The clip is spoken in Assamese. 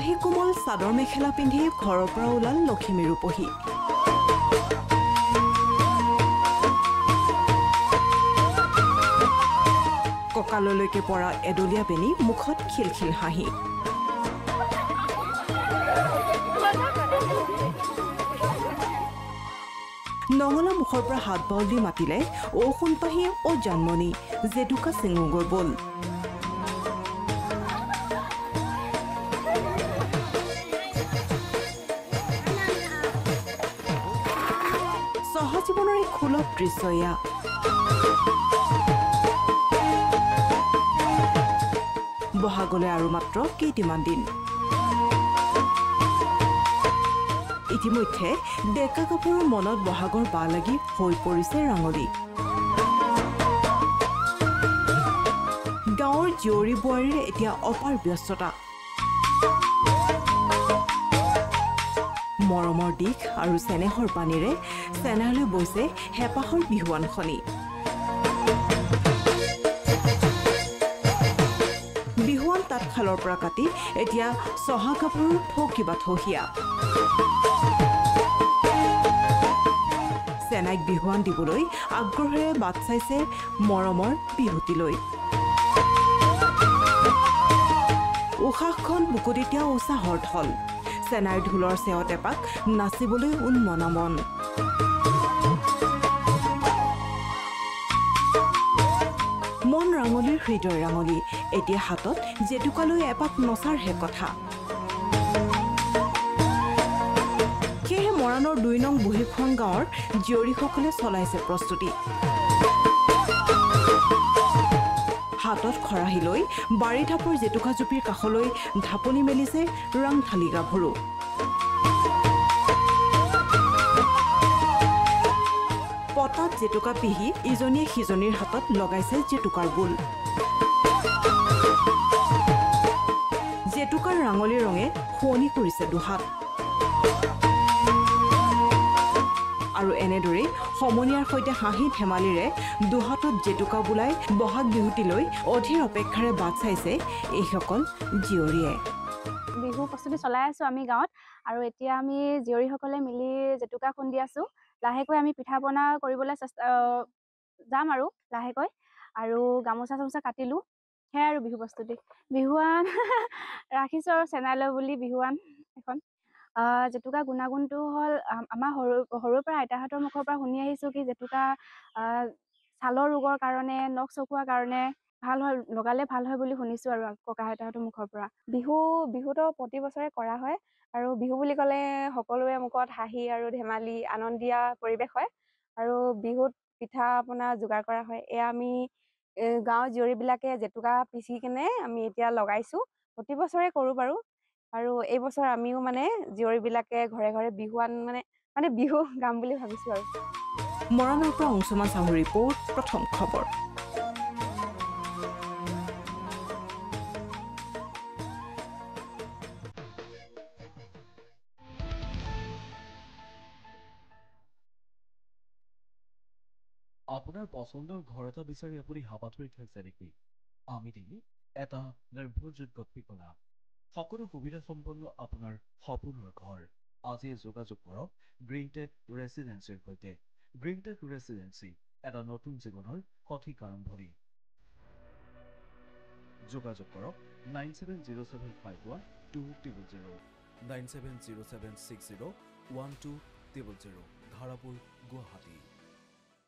মাহি কোমল চাদৰ মেখেলা পিন্ধি ঘৰৰ পৰা ওলাল লখিমী ৰূপহী কঁকাললৈকে পৰা এডলীয়া বেনি মুখত খিলখিল হাঁহি নঙলা মুখৰ পৰা হাত বাউল দি মাতিলে ঔ সোণপাহী ও জানমণি জেতুকা চিঙুগৈ বল সহজীৱনৰ এক সুলভ দৃশ্য এয়া বহাগলৈ আৰু মাত্ৰ কেইটিমান দিন ইতিমধ্যে ডেকা কাপোৰৰ মনত বহাগৰ বা লাগি হৈ পৰিছে ৰাঙলী গাঁৱৰ জীয়ৰী বোৱাৰীৰে এতিয়া অপাৰ ব্যস্ততা মৰমৰ দিশ আৰু চেনেহৰ পানীৰে চেনেহলৈ বৈছে হেঁপাহৰ বিহুৱানখনি বিহুৱান তাঁতশালৰ পৰা কাটি এতিয়া চহা কাপোৰৰ থৌকিবা থহিয়া চেনাইক বিহুৱান দিবলৈ আগ্ৰহেৰে বাট চাইছে মৰমৰ বিহুতিলৈ উশাহখন বুকুত এতিয়া উৎসাহৰ ঢল চেনাইৰ ঢোলৰ চেৱত এপাক নাচিবলৈ উন্মনা মন মন ৰাঙলীৰ হৃদয় ৰাঙলী এতিয়া হাতত জেতুকালৈ এপাক নচাৰহে কথা সেয়েহে মৰাণৰ ২ নং বুঢ়ীখোৱাং গাঁৱৰ জীয়ৰীসকলে চলাইছে প্ৰস্তুতি হাতত খৰাহী লৈ বাৰী ঢাপৰ জেতুকা জুপিৰ কাষলৈ ঢাপনি মেলিছে ৰাংথালী গাভৰু পতাত জেতুকা পিহি ইজনীয়ে সিজনীৰ হাতত লগাইছে জেতুকাৰ বোল জেতুকাৰ ৰাঙলী ৰঙে শুৱনি কৰিছে দুহাত আৰু এনেদৰে সমনীয়াৰ সৈতে হাঁহি ধেমালিৰে দুহাতত জেতুকা বুলাই বহাগ বিহুটিলৈ অধীৰ অপেক্ষাৰে বাট চাইছে এইসকল জীয়ৰীয়ে বিহু প্ৰস্তুতি চলাই আছো আমি গাঁৱত আৰু এতিয়া আমি জীয়ৰীসকলে মিলি জেতুকা খুন্দি আছো লাহেকৈ আমি পিঠা পনা কৰিবলৈ যাম আৰু লাহেকৈ আৰু গামোচা চামোচা কাটিলো সেয়াই আৰু বিহু প্ৰস্তুতি বিহুৱান ৰাখিছো আৰু চেনাইলৈ বুলি বিহুৱান এখন জেতুকা গুণাগুণটো হ'ল আমাৰ সৰুৰ পৰা আইতাহঁতৰ মুখৰ পৰা শুনি আহিছোঁ কি জেতুকা ছালৰ ৰোগৰ কাৰণে নখ চকুৱাৰ কাৰণে ভাল হয় লগালে ভাল হয় বুলি শুনিছোঁ আৰু ককা আইতাহঁতৰ মুখৰ পৰা বিহুটো প্ৰতি বছৰে কৰা হয় আৰু বিহু বুলি ক'লে সকলোৰে মুখত হাঁহি আৰু ধেমালি আনন্দীয়া পৰিৱেশ হয় আৰু বিহুত পিঠা পনা যোগাৰ কৰা হয় এয়া আমি গাঁৱৰ জীয়ৰীবিলাকে জেতুকা পিচি কেনে আমি এতিয়া লগাইছোঁ প্ৰতি বছৰে কৰোঁ বাৰু আৰু এই বছৰ আমিও মানে জীয়ৰীবিলাকে ঘৰে ঘৰে বিহুৱান মানে বিহু গাম বুলি ভাবিছোঁ আৰু মৰাণৰ পৰা অংশুমান চাহুৰ ৰিপৰ্ট প্ৰথম খবৰ আপোনাৰ পছন্দৰ ঘৰ এটা বিচাৰি আপুনি হাবাথুৰি খাইছে নেকি আমি দিম এটা নিৰ্ভৰযোগ্য ঠিকনা সকলো সুবিধা সম্পন্ন আপোনাৰ সপোনৰ ঘৰ আজি যোগাযোগ কৰক গ্ৰীণটেক ৰেচিডেন্সিৰ সৈতে গ্ৰীণটেক ৰেচিডেন্সি এটা নতুন জীৱনৰ সঠিক আৰম্ভণি যোগাযোগ কৰক 9707512000 9707601200 ধাৰাপুৰ গুৱাহাটী